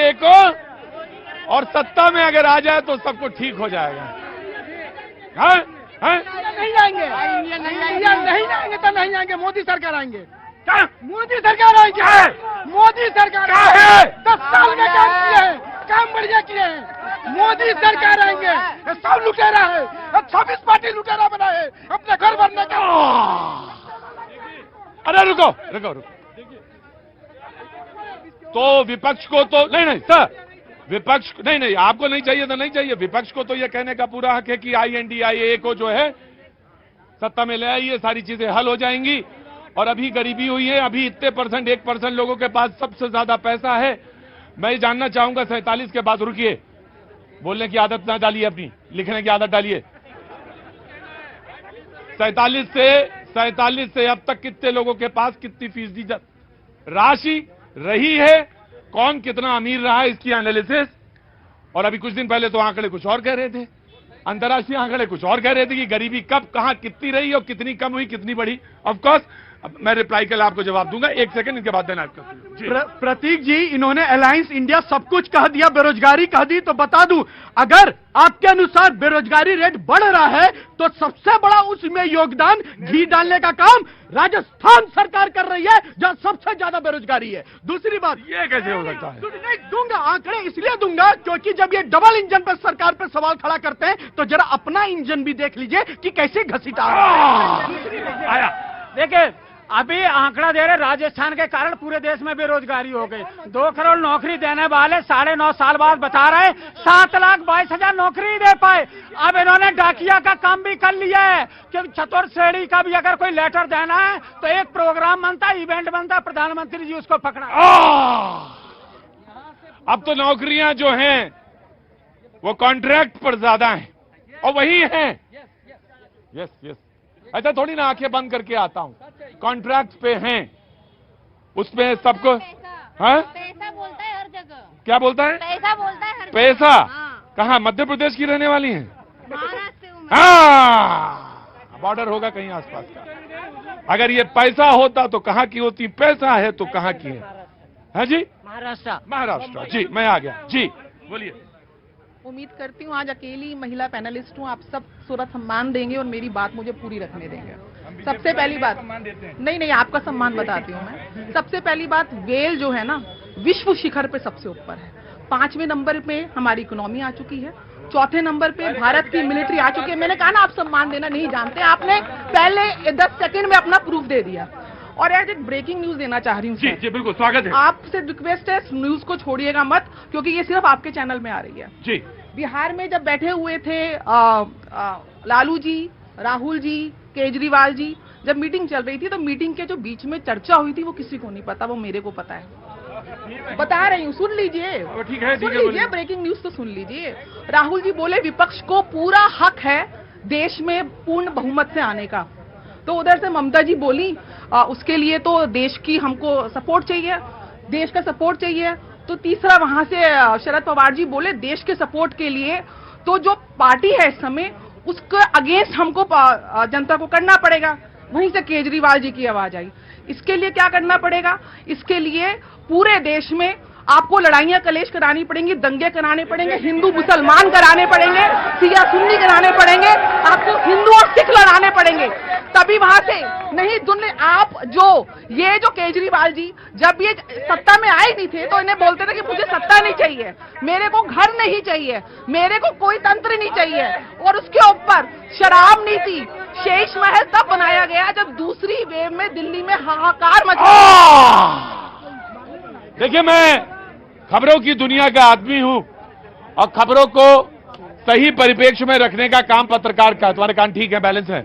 आईए को, और सत्ता में अगर आ जाए तो सबको ठीक हो जाएगा। हाँ? हाँ? नहीं जाएंगे, नहीं जाएंगे तो नहीं जाएंगे। मोदी सरकार आएंगे, मोदी सरकार आएंगे, मोदी सरकार है। 10 साल में काम किए हैं, काम बढ़िया किए हैं। मोदी सरकार आएंगे। ये सब लुटेरा है, 26 पार्टी लुटेरा बना है अपने घर भरने का। अरे रुको रुको रुको, तो विपक्ष को तो नहीं सर, विपक्ष नहीं, आपको नहीं चाहिए तो नहीं चाहिए। विपक्ष को तो यह कहने का पूरा हक है कि INDIA को जो है सत्ता में ले आइए, सारी चीजें हल हो जाएंगी। और अभी गरीबी हुई है, अभी इतने परसेंट 1% लोगों के पास सबसे ज्यादा पैसा है। मैं ये जानना चाहूंगा 47 के बाद, रुकिए, बोलने की आदत ना डालिए, अपनी लिखने की आदत डालिए। 47 से अब तक कितने लोगों के पास कितनी फीसदी राशि रही है, कौन कितना अमीर रहा है, इसकी एनालिसिस। और अभी कुछ दिन पहले तो आंकड़े कुछ और कह रहे थे, अंतर्राष्ट्रीय आंकड़े कुछ और कह रहे थे कि गरीबी कब कहां कितनी रही और कितनी कम हुई, कितनी बढ़ी। ऑफ कोर्स मैं रिप्लाई के लिए आपको जवाब दूंगा, 1 सेकंड, इनके बाद देना आपका। प्रतीक जी, इन्होंने अलायंस इंडिया सब कुछ कह दिया, बेरोजगारी कह दी। तो बता दूं, अगर आपके अनुसार बेरोजगारी रेट बढ़ रहा है तो सबसे बड़ा उसमें योगदान घी डालने का काम राजस्थान सरकार कर रही है, जहां सबसे ज्यादा बेरोजगारी है। दूसरी बात, ये कैसे हो सकता है? नहीं दूंगा, आंकड़े इसलिए दूंगा क्योंकि जब ये डबल इंजन पर सरकार पर सवाल खड़ा करते हैं तो जरा अपना इंजन भी देख लीजिए कि कैसे घसीटा आया। देखिए, अभी आंकड़ा दे रहे राजस्थान के कारण पूरे देश में बेरोजगारी हो गई। 2 करोड़ नौकरी देने वाले 9.5 साल बाद बता रहे 7,22,000 नौकरी दे पाए। अब इन्होंने डाकिया का काम भी कर लिया है, क्योंकि चतुर्थ श्रेणी का भी अगर कोई लेटर देना है तो एक प्रोग्राम बनता है, इवेंट बनता है, प्रधानमंत्री जी उसको पकड़ा। अब तो नौकरियां जो हैं वो कॉन्ट्रैक्ट पर ज्यादा हैं, और वही हैं। यस यस, ऐसा थोड़ी ना आंखें बंद करके आता हूं, कॉन्ट्रैक्ट पे हैं, उसमें सबको। हाँ, पैसा बोलता है हर जगह। क्या बोलता है? पैसा बोलता है हर पैसा? हाँ। कहाँ, मध्य प्रदेश की रहने वाली हैं? महाराष्ट्र हूँ मैं। हाँ, बॉर्डर होगा कहीं आसपास का। अगर ये पैसा होता तो कहाँ की होती, पैसा है तो कहाँ की है? हाँ जी, महाराष्ट्र। जी, मैं आ गया जी, बोलिए। उम्मीद करती हूँ आज अकेली महिला पैनलिस्ट हूँ, आप सब सूरत सम्मान देंगे और मेरी बात मुझे पूरी रखने देंगे। सबसे पहली बात, नहीं आपका सम्मान बताती हूँ मैं। सबसे पहली बात, वेल जो है ना विश्व शिखर पे सबसे ऊपर है। 5वें नंबर पे हमारी इकोनॉमी आ चुकी है, 4थे नंबर पे भारत की मिलिट्री आ चुकी है। मैंने कहा ना आप सम्मान देना नहीं जानते, आपने पहले 10 सेकंड में अपना प्रूफ दे दिया। और आज एक ब्रेकिंग न्यूज देना चाह रही हूँ। जी जी बिल्कुल, स्वागत है। आपसे रिक्वेस्ट है, न्यूज को छोड़िएगा मत, क्योंकि ये सिर्फ आपके चैनल में आ रही है। जी, बिहार में जब बैठे हुए थे लालू जी, राहुल जी, केजरीवाल जी, जब मीटिंग चल रही थी तो मीटिंग के जो बीच में चर्चा हुई थी वो किसी को नहीं पता, वो मेरे को पता है। बता रही हूँ, सुन लीजिए। ठीक है, सुन लीजिए, ब्रेकिंग न्यूज तो सुन लीजिए। राहुल जी बोले विपक्ष को पूरा हक है देश में पूर्ण बहुमत से आने का। तो उधर से ममता जी बोली उसके लिए तो देश की हमको सपोर्ट चाहिए, देश का सपोर्ट चाहिए। तो तीसरा वहां से शरद पवार जी बोले देश के सपोर्ट के लिए तो जो पार्टी है इस समय उसके अगेंस्ट हमको जनता को करना पड़ेगा। वहीं से केजरीवाल जी की आवाज आई, इसके लिए क्या करना पड़ेगा? इसके लिए पूरे देश में आपको लड़ाइयां कलेश करानी पड़ेंगी, दंगे कराने पड़ेंगे, हिंदू मुसलमान कराने पड़ेंगे, सिया सुन्नी कराने पड़ेंगे, आपको हिंदू और सिख लड़ाने पड़ेंगे, तभी वहां से नहीं दुनिया। आप ये जो केजरीवाल जी जब ये सत्ता में आए नहीं थे तो इन्हें बोलते थे कि मुझे सत्ता नहीं चाहिए, मेरे को घर नहीं चाहिए, मेरे को कोई तंत्र नहीं चाहिए। और उसके ऊपर शराब नीति, शेष महल तब बनाया गया जब दूसरी वेव में दिल्ली में हाहाकार मचा। देखिए, मैं खबरों की दुनिया का आदमी हूं और खबरों को सही परिप्रेक्ष्य में रखने का काम पत्रकार का। तुम्हारे कान ठीक है, बैलेंस है?